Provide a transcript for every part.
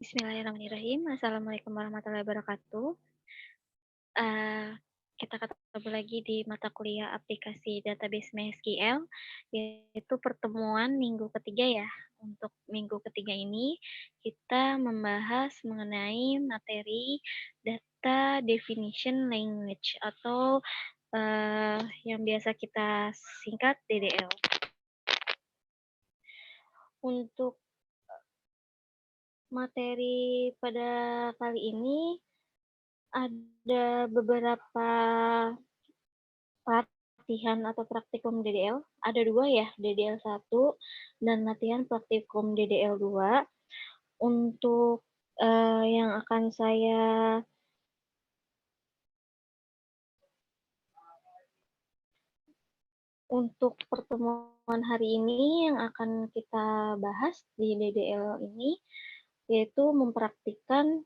Bismillahirrahmanirrahim. Assalamualaikum warahmatullahi wabarakatuh. Eee, kita ketemu lagi di mata kuliah aplikasi database MySQL, yaitu pertemuan minggu ketiga ya. Untuk minggu ketiga ini, kita membahas mengenai materi Data Definition Language atau, yang biasa kita singkat DDL. Untuk materi pada kali ini ada beberapa latihan atau praktikum DDL. Ada dua ya, DDL 1 dan latihan praktikum DDL 2. Untuk yang akan saya untuk pertemuan hari ini yang akan kita bahas di DDL ini, yaitu mempraktikkan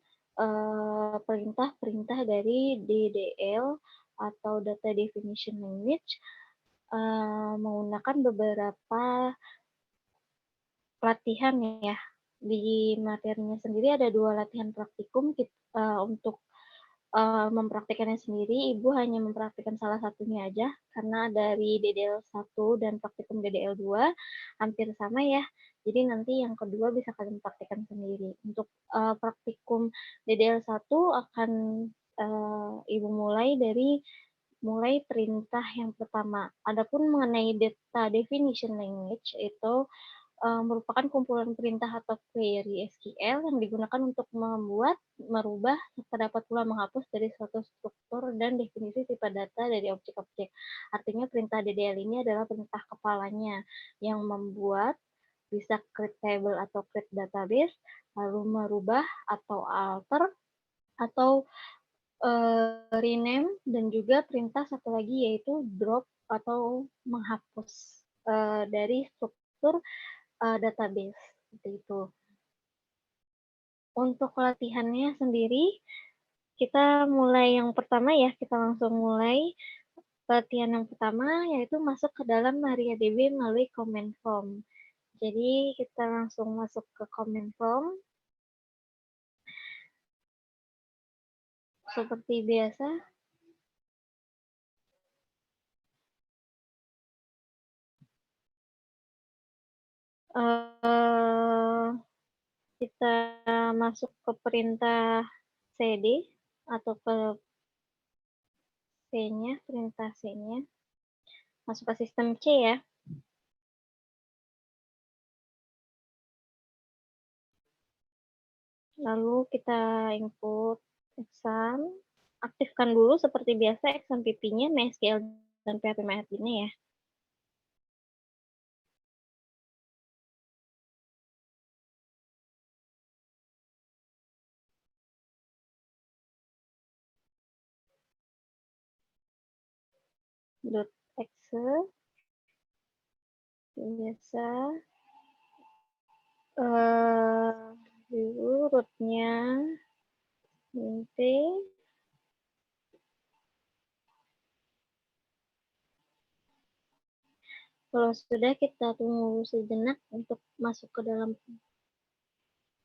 perintah-perintah dari DDL atau Data Definition Language menggunakan beberapa latihan ya. Di materinya sendiri ada 2 latihan praktikum untuk mempraktikannya sendiri, Ibu hanya mempraktikkan salah satunya aja, karena dari DDL 1 dan praktikum DDL 2 hampir sama ya. Jadi nanti yang kedua bisa kalian praktikkan sendiri. Untuk praktikum DDL 1 akan Ibu mulai perintah yang pertama. Adapun mengenai Data Definition Language itu merupakan kumpulan perintah atau query SQL yang digunakan untuk membuat, merubah, serta dapat pula menghapus dari suatu struktur dan definisi sifat data dari objek-objek. Artinya perintah DDL ini adalah perintah kepalanya yang membuat bisa create table atau create database, lalu merubah atau alter, atau rename, dan juga perintah satu lagi yaitu drop atau menghapus dari struktur database seperti itu. Untuk latihannya sendiri, kita mulai yang pertama ya, kita langsung mulai latihan yang pertama yaitu masuk ke dalam MariaDB melalui command form. Jadi kita langsung masuk ke command form. Seperti biasa. Kita masuk ke perintah cd atau ke C-nya, perintah C-nya. Masuk ke sistem C ya. Lalu kita input exam, aktifkan dulu seperti biasa XMPP-nya, MySQL dan PHP MyAdmin-nya ya. .exe biasa dulu rootnya nanti kalau sudah kita tunggu sejenak untuk masuk ke dalam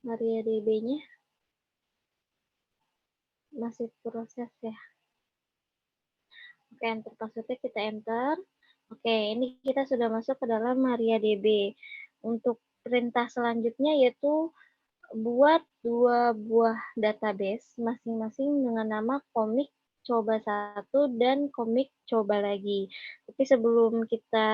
MariaDB-nya, masih proses ya. Oke, enter password-nya kita enter. Oke, ini kita sudah masuk ke dalam MariaDB. Untuk perintah selanjutnya yaitu buat 2 buah database masing-masing dengan nama komik coba 1 dan komik coba lagi. Tapi sebelum kita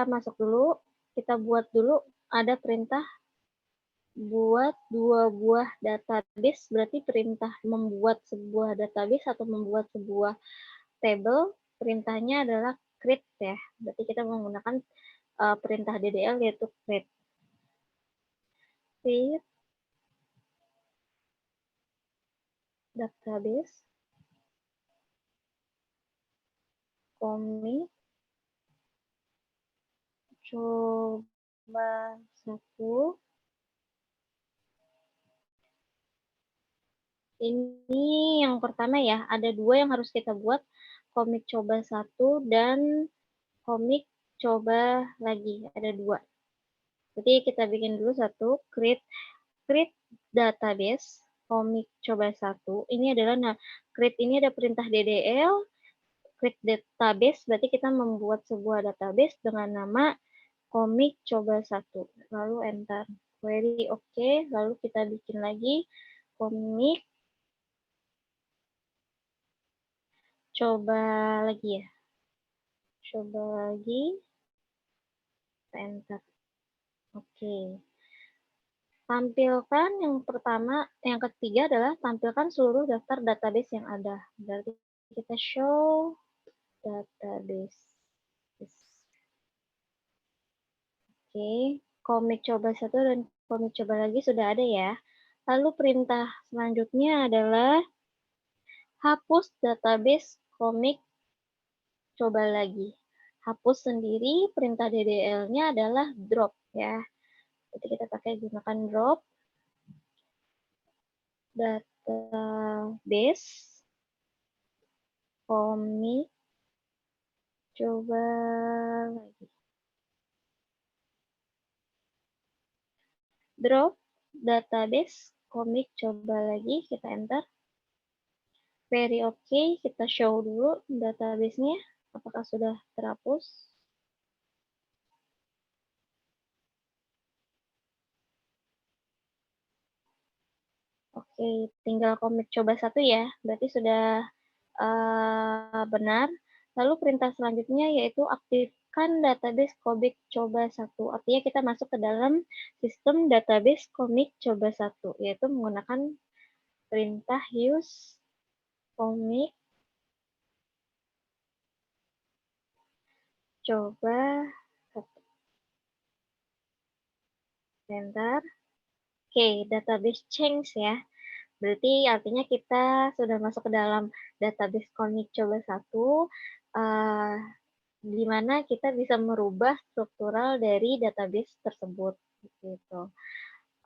masuk dulu, kita buat dulu ada perintah buat 2 buah database, berarti perintah membuat sebuah database atau membuat sebuah table, perintahnya adalah create ya. Berarti kita menggunakan perintah DDL yaitu create. Create database komik coba 1. Ini yang pertama ya, ada 2 yang harus kita buat, komik coba 1 dan komik coba lagi, ada 2. Jadi kita bikin dulu satu create database komik coba satu. Ini adalah create ini ada perintah DDL, create database berarti kita membuat sebuah database dengan nama komik coba satu. Lalu enter. Query oke, lalu kita bikin lagi komik coba lagi ya. Coba lagi enter. Oke. Tampilkan yang pertama, yang ketiga adalah tampilkan seluruh daftar database yang ada. Berarti kita show database. Oke, komik coba satu dan komik coba lagi sudah ada ya. Lalu perintah selanjutnya adalah hapus database komik coba lagi. Hapus sendiri, perintah DDL-nya adalah drop ya. Jadi kita pakai gunakan drop database komik coba lagi. Drop database komik coba lagi, kita enter. Very oke, kita show dulu database-nya apakah sudah terhapus. Oke, tinggal komik coba satu ya, berarti sudah benar. Lalu perintah selanjutnya yaitu aktifkan database komik coba satu. Artinya kita masuk ke dalam sistem database komik coba satu, yaitu menggunakan perintah use komik coba satu. Enter. Oke, database change ya. Berarti artinya kita sudah masuk ke dalam database komik coba satu, di mana kita bisa merubah struktural dari database tersebut. Gitu.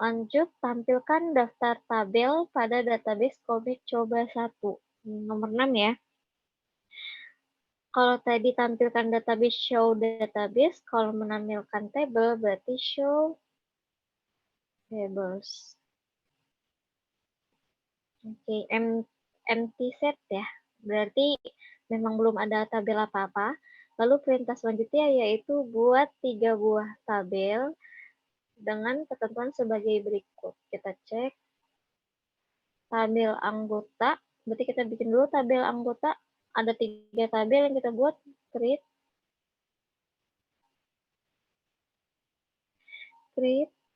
Lanjut, tampilkan daftar tabel pada database komik coba satu. Nomor 6 ya. Kalau tadi tampilkan database show database, kalau menampilkan table berarti show tables. Oke, empty set ya. Berarti memang belum ada tabel apa-apa. Lalu perintah selanjutnya yaitu buat 3 buah tabel dengan ketentuan sebagai berikut. Kita cek tabel anggota. Berarti kita bikin dulu tabel anggota. Ada 3 tabel yang kita buat. Create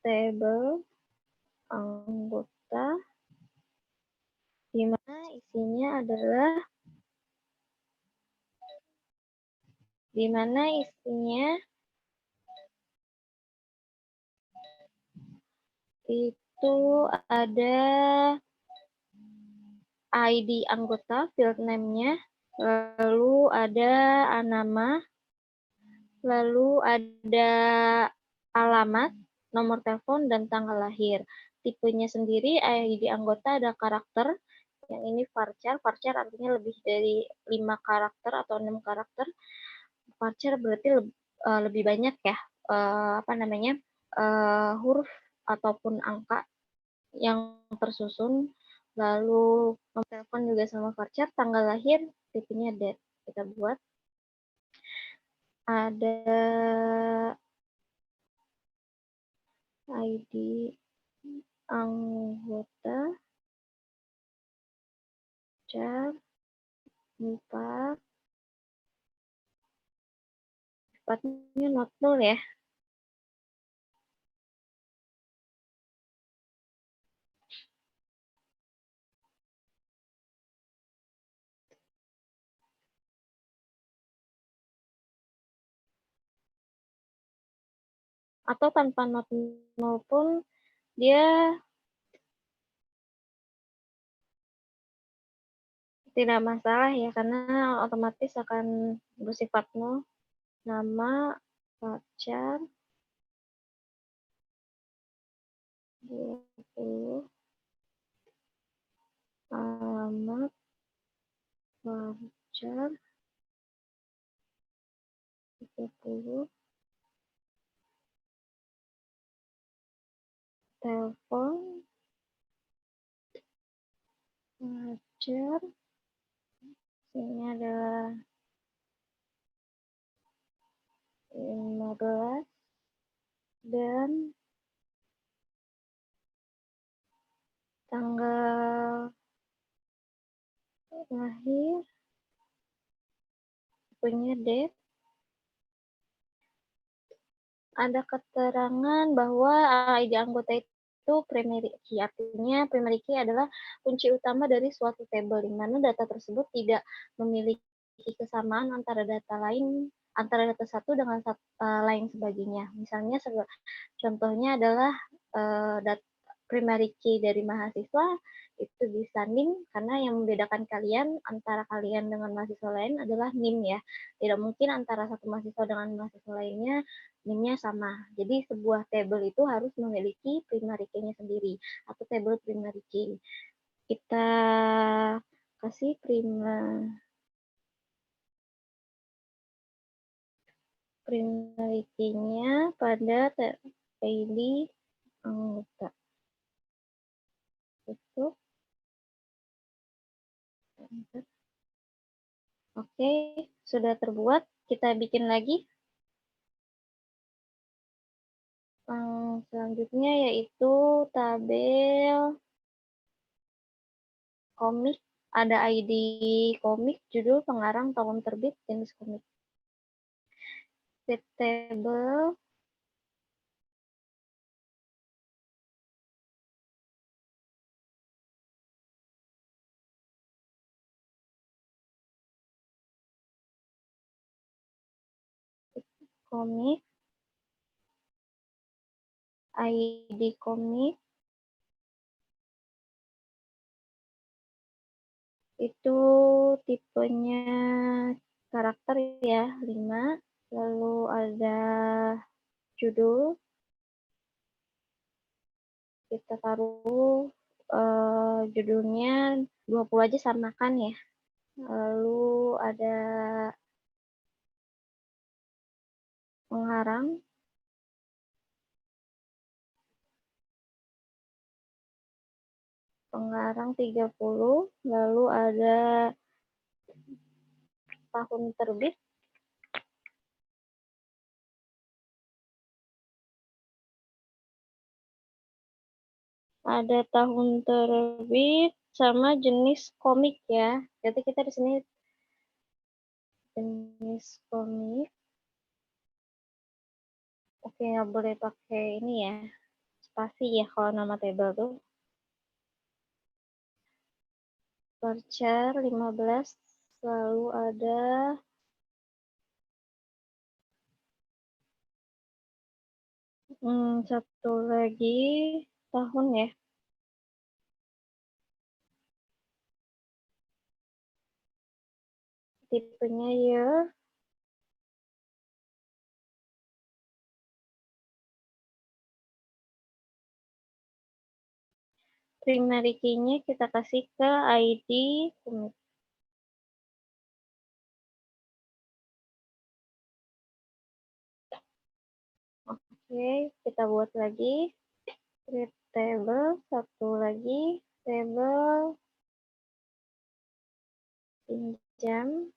table anggota, di mana isinya adalah itu ada ID anggota, field name-nya, lalu ada nama, lalu ada alamat, nomor telepon, dan tanggal lahir. Tipenya sendiri ID anggota ada karakter, yang ini varchar. Varchar artinya lebih dari 5 karakter atau 6 karakter. Varchar berarti lebih banyak ya, huruf ataupun angka yang tersusun. Lalu nomor telepon juga sama varchar, tanggal lahir tipenya date. Kita buat ada ID anggota car 4, 4-nya not null ya. Atau tanpa not null pun dia tidak masalah ya, karena otomatis akan bersifat null. Nama, pacar, 20, alamat, pacar, 30, telepon, ngajar, ini adalah 15 dan tanggal lahir punya date. Ada keterangan bahwa ID anggota itu primary key, artinya primary key adalah kunci utama dari suatu tabel, di mana data tersebut tidak memiliki kesamaan antara data lain, antara data satu dengan lain sebagainya. Misalnya contohnya adalah primary key dari mahasiswa itu bisa NIM, karena yang membedakan kalian antara kalian dengan mahasiswa lain adalah NIM ya. Tidak mungkin antara satu mahasiswa dengan mahasiswa lainnya NIM-nya sama. Jadi sebuah tabel itu harus memiliki primary key-nya sendiri atau tabel primary key. Kita kasih primary key-nya pada ID anggota. Tutup. Oke, sudah terbuat. Kita bikin lagi. Selanjutnya yaitu tabel komik. Ada ID komik, judul, pengarang, tahun terbit, jenis komik. Set table komik, ID komik, itu tipenya karakter ya, 5. Lalu ada judul, kita taruh judulnya 20 aja samakan ya. Lalu ada pengarang, pengarang 30, lalu ada tahun terbit, ada tahun terbit sama jenis komik ya. Jadi kita di sini jenis komik. Oke, nggak boleh pakai ini ya, spasi ya kalau nama table tuh. Varchar 15, lalu ada satu lagi tahun ya. Tipenya year. Primary key-nya kita kasih ke ID komik. Oke, kita buat lagi. Create table, satu lagi. Table pinjam.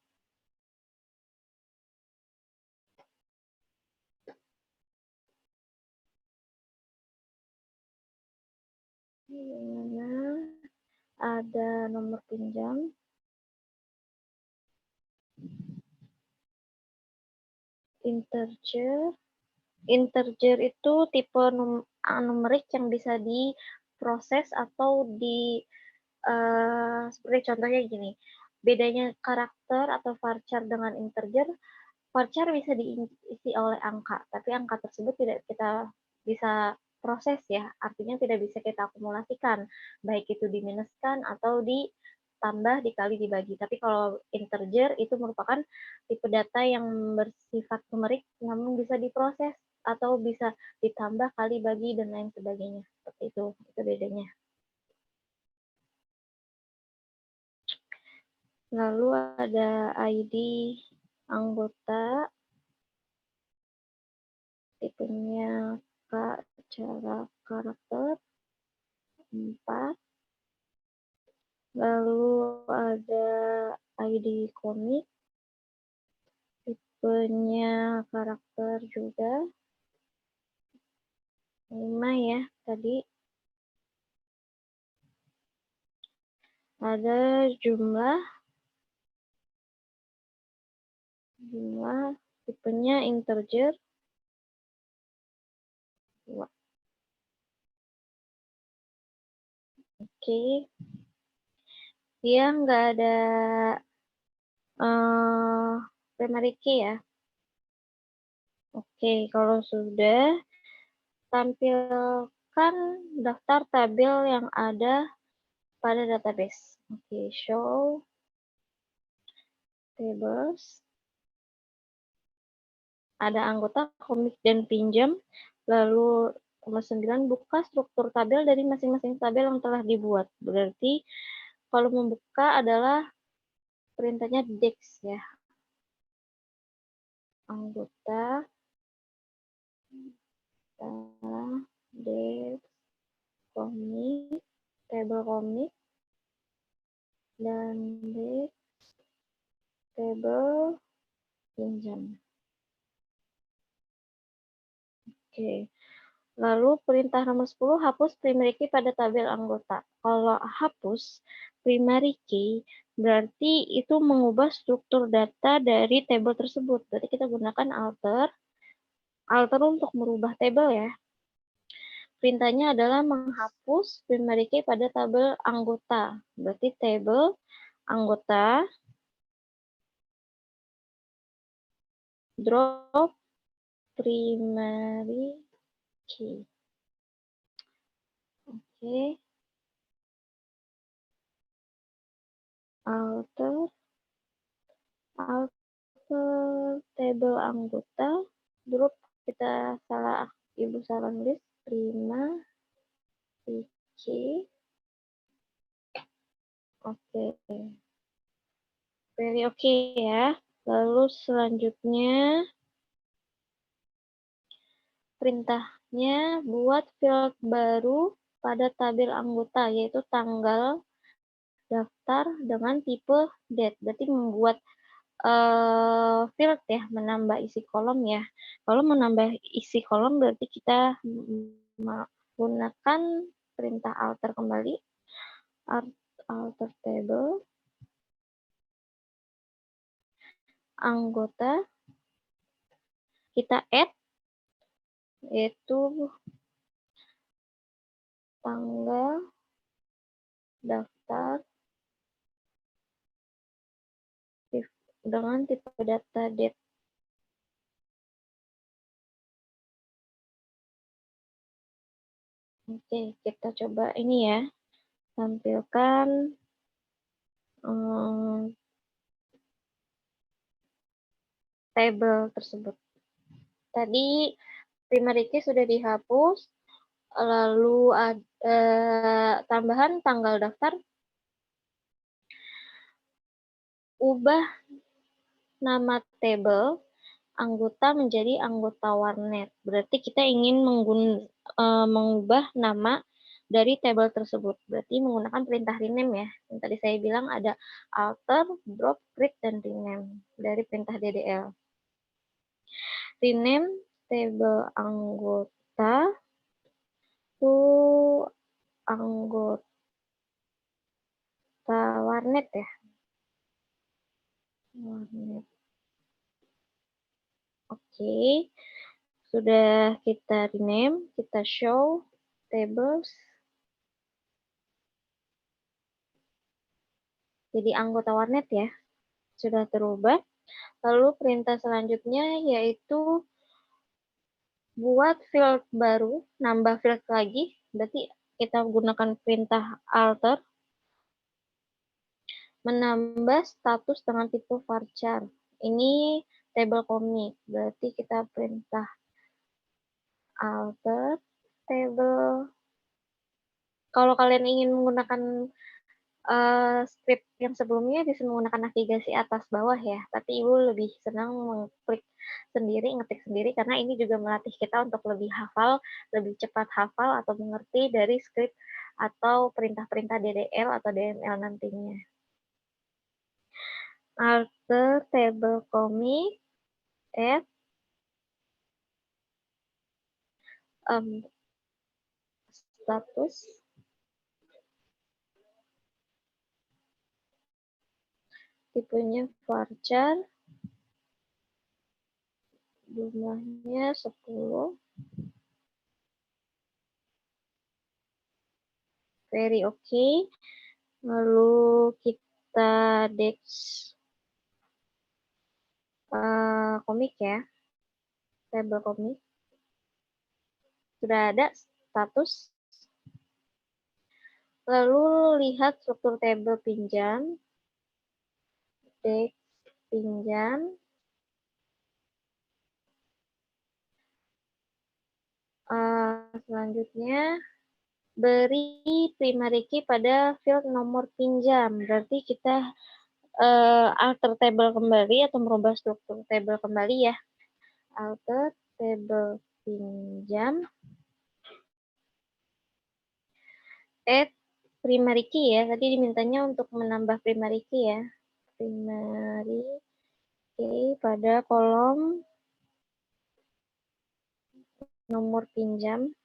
Dimana ada nomor pinjam. Integer. Integer itu tipe numerik yang bisa diproses atau seperti contohnya gini. Bedanya karakter atau varchar dengan integer, varchar bisa diisi oleh angka, tapi angka tersebut tidak kita bisa proses ya, artinya tidak bisa kita akumulasikan, baik itu diminuskan atau ditambah, dikali, dibagi. Tapi kalau integer itu merupakan tipe data yang bersifat numerik namun bisa diproses atau bisa ditambah, kali, bagi, dan lain sebagainya. Seperti itu bedanya. Lalu ada ID anggota, tipenya KC, cara karakter 4, lalu ada ID komik, tipenya karakter juga 5 ya tadi. Ada jumlah tipenya integer 2. Oke, dia nggak ada primary key ya. Oke, kalau sudah, tampilkan daftar tabel yang ada pada database. Oke, show tables. Ada anggota, komik, dan pinjam. Lalu nomor 9, buka struktur tabel dari masing-masing tabel yang telah dibuat. Berarti kalau membuka adalah perintahnya dex ya. Anggota, dex, komik, tabel komik, dan dex, tabel pinjam. Oke. Lalu perintah nomor 10, hapus primary key pada tabel anggota. Kalau hapus primary key, berarti itu mengubah struktur data dari tabel tersebut. Berarti kita gunakan alter untuk merubah tabel ya. Perintahnya adalah menghapus primary key pada tabel anggota. Berarti tabel anggota drop primary key. Oke. Alter tabel anggota, drop, kita ibu salah nulis, primary key. Oke. Very oke ya. Lalu selanjutnya, perintahnya buat field baru pada tabel anggota, yaitu tanggal daftar dengan tipe date. Berarti membuat field ya, menambah isi kolom ya. Kalau menambah isi kolom berarti kita menggunakan perintah alter kembali, alter table, anggota, kita add, yaitu tanggal daftar dengan tipe data date. Oke, kita coba ini ya, tampilkan table tersebut. Tadi primary key sudah dihapus, lalu ada tambahan tanggal daftar, ubah nama table anggota menjadi anggota warnet. Berarti kita ingin mengubah nama dari table tersebut. Berarti menggunakan perintah rename ya. Yang tadi saya bilang ada alter, drop, create, dan rename dari perintah DDL. Rename table anggota to anggota warnet ya. Warnet. Oke. Sudah kita rename, kita show tables. Jadi anggota warnet ya. Sudah terubah. Lalu perintah selanjutnya yaitu buat field baru, nambah field lagi. Berarti kita gunakan perintah alter, menambah status dengan tipe varchar. Ini table komik, berarti kita perintah alter table. Kalau kalian ingin menggunakan script yang sebelumnya bisa menggunakan navigasi atas bawah ya, tapi ibu lebih senang mengklik sendiri, ngetik sendiri, karena ini juga melatih kita untuk lebih hafal, lebih cepat hafal atau mengerti dari skrip atau perintah-perintah DDL atau DML nantinya. Alter table commit, add, status, tipenya varchar, jumlahnya 10, very okay. Lalu kita dex komik ya, table komik. Sudah ada status. Lalu lihat struktur tabel pinjam, dex pinjam, selanjutnya beri primary key pada field nomor pinjam. Berarti kita alter table kembali atau merubah struktur table kembali ya. Alter table pinjam, add primary key ya. Tadi dimintanya untuk menambah primary key ya. Primary key pada kolom nomor pinjam.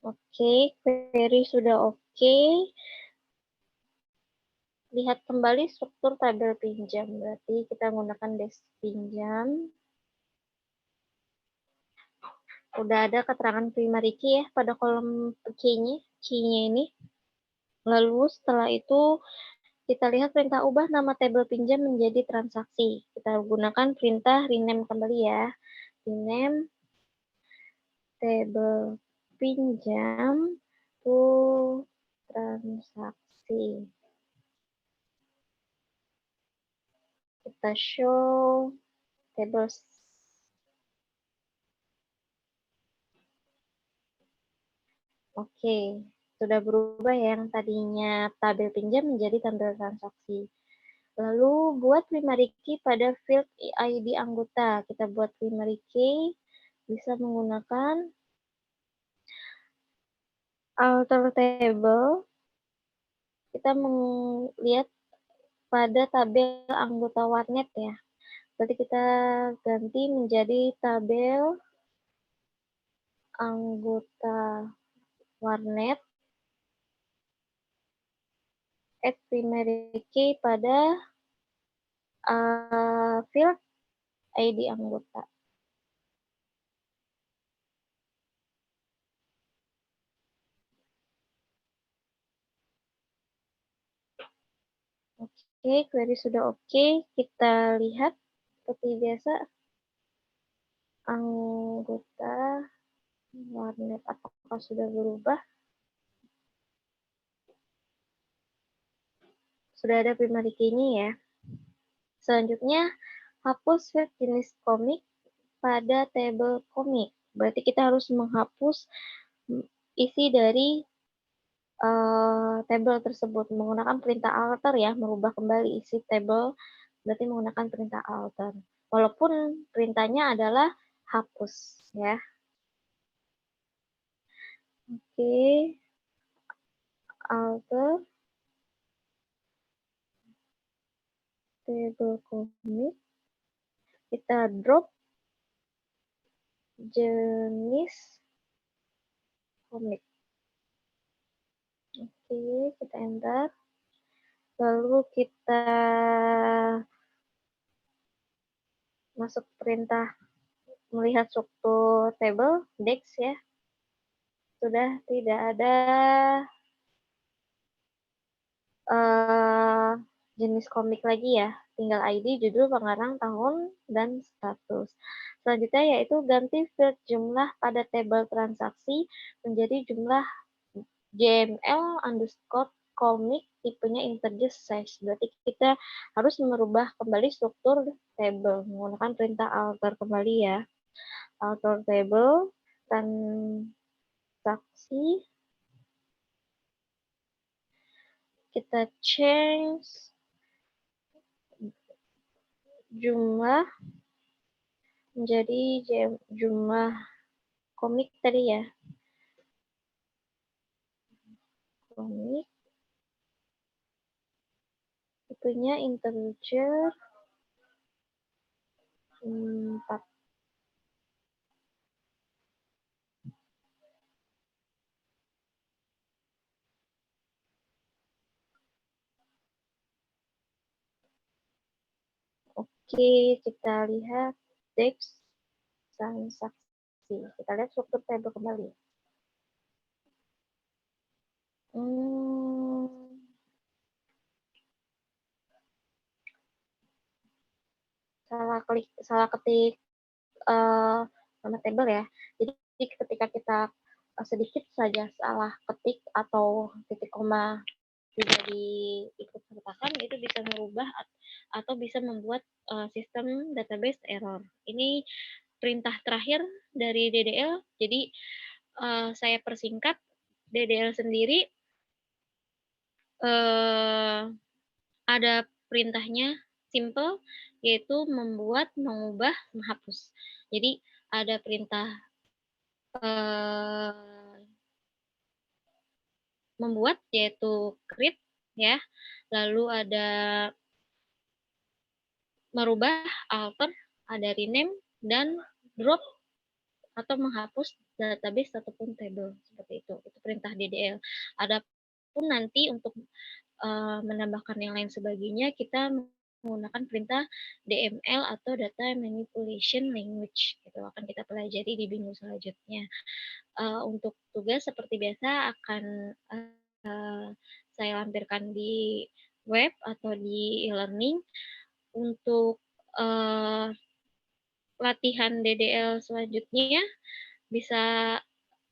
Oke, query sudah oke. Lihat kembali struktur tabel pinjam. Berarti kita menggunakan desk pinjam. Udah ada keterangan primary key ya pada kolom key-nya ini. Lalu setelah itu kita lihat perintah ubah nama tabel pinjam menjadi transaksi. Kita gunakan perintah rename kembali ya. Rename table pinjam to transaksi. Kita show tables. Oke, sudah berubah ya yang tadinya tabel pinjam menjadi tabel transaksi. Lalu buat primary key pada field ID anggota. Kita buat primary key bisa menggunakan alter table. Kita melihat pada tabel anggota warnet ya. Berarti kita ganti menjadi tabel anggota warnet, add primary key pada field ID anggota. Oke, query sudah oke. Kita lihat seperti biasa anggota warnet apakah sudah berubah. Sudah ada primary key-nya ya. Selanjutnya, hapus field jenis komik pada table komik. Berarti kita harus menghapus isi dari table tersebut menggunakan perintah alter ya, merubah kembali isi table berarti menggunakan perintah alter. Walaupun perintahnya adalah hapus ya. Oke. Alter table komik. Kita drop jenis komik. Oke, kita enter. Lalu kita masuk perintah melihat struktur table, dex ya. Sudah tidak ada jenis komik lagi ya. Tinggal ID, judul, pengarang, tahun, dan status. Selanjutnya yaitu ganti field jumlah pada tabel transaksi menjadi jumlah JML underscore komik tipenya integer size. Berarti kita harus merubah kembali struktur table menggunakan perintah alter kembali ya. Alter table transaksi kita change jumlah menjadi jumlah komik tadi ya. Komik tipenya integer 4. Oke, kita lihat teks transaksi. Kita lihat struktur tabel kembali. Salah ketik nama tabel ya. Jadi ketika kita sedikit saja salah ketik atau titik koma tidak diikut sertakan, itu bisa merubah atau bisa membuat sistem database error. Ini perintah terakhir dari DDL. Jadi saya persingkat, DDL sendiri ada perintahnya simple, yaitu membuat, mengubah, menghapus. Jadi ada perintah membuat, yaitu create ya. Lalu ada merubah, alter, ada rename, dan drop atau menghapus database ataupun table seperti itu. Itu perintah DDL. Adapun nanti untuk menambahkan yang lain sebagainya, kita menggunakan perintah DML atau Data Manipulation Language. Itu akan kita pelajari di minggu selanjutnya. Untuk tugas seperti biasa akan saya lampirkan di web atau di e-learning. Untuk latihan DDL selanjutnya bisa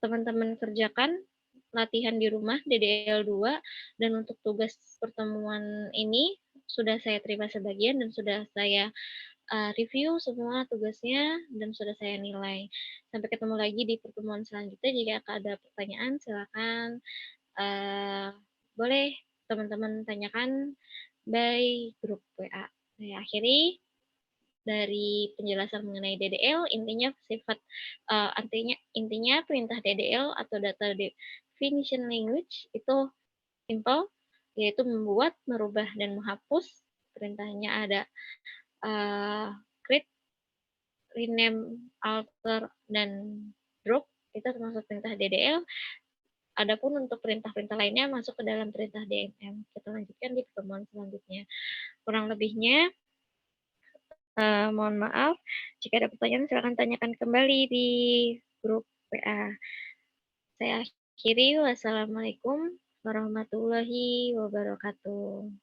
teman-teman kerjakan latihan di rumah DDL 2, dan untuk tugas pertemuan ini sudah saya terima sebagian dan sudah saya review semua tugasnya dan sudah saya nilai. Sampai ketemu lagi di pertemuan selanjutnya. Jika ada pertanyaan silakan boleh teman-teman tanyakan by grup WA. Saya akhiri dari penjelasan mengenai DDL. Intinya perintah DDL atau Data Definition Language itu simple, yaitu membuat, merubah, dan menghapus. Perintahnya ada create, rename, alter, dan drop. Itu termasuk perintah DDL. Adapun untuk perintah-perintah lainnya masuk ke dalam perintah DMM. Kita lanjutkan di pertemuan selanjutnya. Kurang lebihnya mohon maaf. Jika ada pertanyaan silakan tanyakan kembali di grup WA. Saya akhiri. Wassalamualaikum warahmatullahi wabarakatuh.